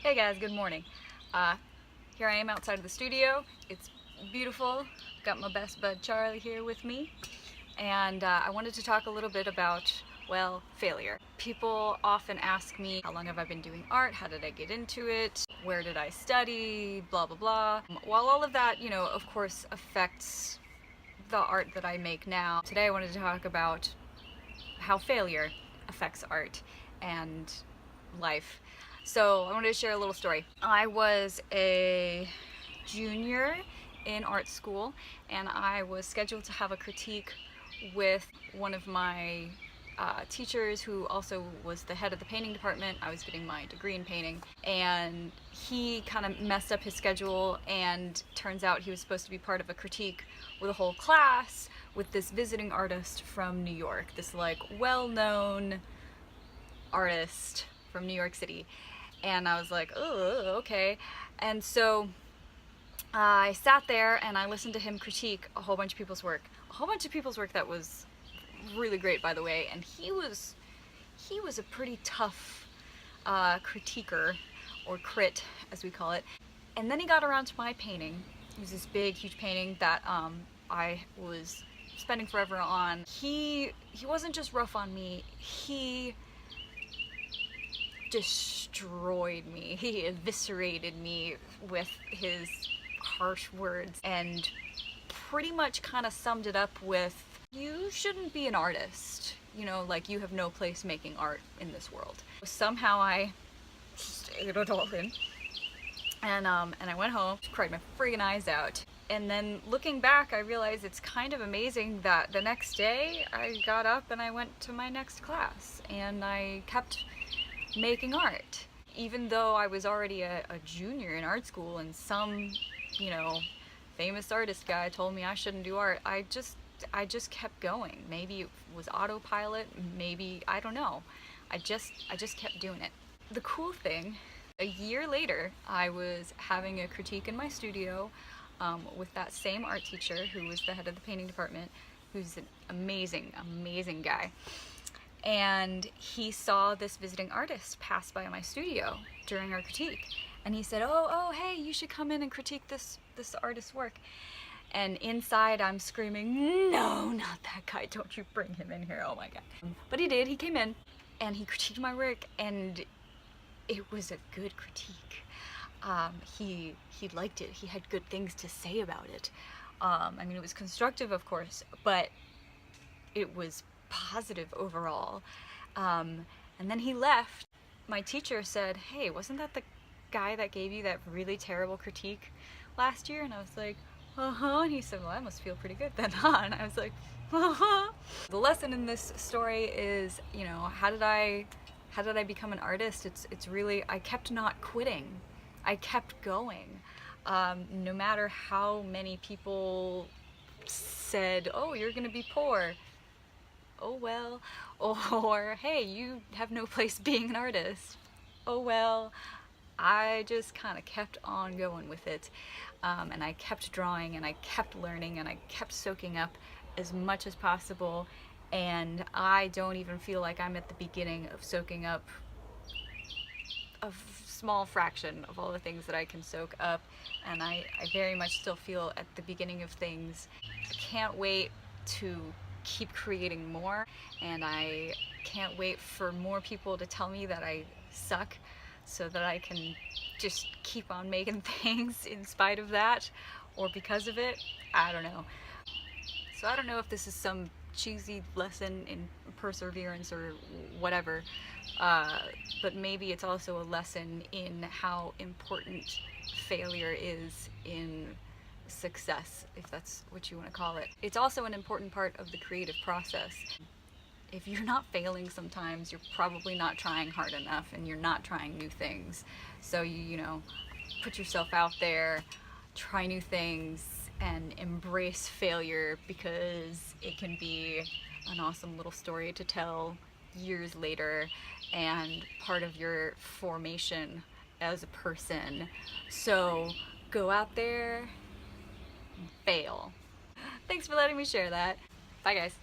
Hey guys, good morning. Here I am outside of the studio. It's beautiful. Got my best bud Charlie here with me. And I wanted to talk a little bit about, well, failure. People often ask me, how long have I been doing art? How did I get into it? Where did I study? Blah, blah, blah. While all of that, of course affects the art that I make now, today I wanted to talk about how failure affects art and life. So I wanted to share a little story. I was a junior in art school and I was scheduled to have a critique with one of my teachers who also was the head of the painting department. I was getting my degree in painting and he kind of messed up his schedule, and turns out he was supposed to be part of a critique with a whole class with this visiting artist from New York, this like well-known artist from New York City. And I was like, oh, okay. And so I sat there and I listened to him critique a whole bunch of people's work. A whole bunch of people's work that was really great, by the way. And he was a pretty tough critiquer, or crit as we call it. And then he got around to my painting. It was this big, huge painting that I was spending forever on. He wasn't just rough on me, he destroyed me. He eviscerated me with his harsh words and pretty much kind of summed it up with, you shouldn't be an artist. Like, you have no place making art in this world. Somehow I stayed it all in. And I went home, cried my friggin' eyes out. And then looking back, I realized it's kind of amazing that the next day I got up and I went to my next class and I kept making art. Even though I was already a junior in art school and some, famous artist guy told me I shouldn't do art, I just kept going. Maybe it was autopilot, maybe, I don't know. I just kept doing it. The cool thing, a year later, I was having a critique in my studio with that same art teacher who was the head of the painting department, who's an amazing, amazing guy. And he saw this visiting artist pass by my studio during our critique. And he said, oh, hey, you should come in and critique this artist's work. And inside I'm screaming, no, not that guy, don't you bring him in here, oh my God. But he did, he came in and he critiqued my work, and it was a good critique. He liked it, he had good things to say about it. It was constructive, of course, but it was positive overall. And then he left. My teacher said, hey, wasn't that the guy that gave you that really terrible critique last year? And I was like, uh-huh. And he said, well, I must feel pretty good then, huh? And I was like, uh-huh. The lesson in this story is, how did I become an artist? It's really, I kept not quitting. I kept going. No matter how many people said, oh, you're gonna be poor. Oh well. Or, hey, you have no place being an artist. Oh well. I just kind of kept on going with it. And I kept drawing and I kept learning and I kept soaking up as much as possible. And I don't even feel like I'm at the beginning of soaking up a small fraction of all the things that I can soak up. And I very much still feel at the beginning of things. I can't wait to keep creating more, and I can't wait for more people to tell me that I suck so that I can just keep on making things in spite of that, or because of it. I don't know. So I don't know if this is some cheesy lesson in perseverance or whatever, but maybe it's also a lesson in how important failure is in success, if that's what you want to call it. It's also an important part of the creative process. If you're not failing sometimes, you're probably not trying hard enough and you're not trying new things. So you put yourself out there, try new things, and embrace failure, because it can be an awesome little story to tell years later and part of your formation as a person. So go out there, fail. Thanks for letting me share that. Bye guys.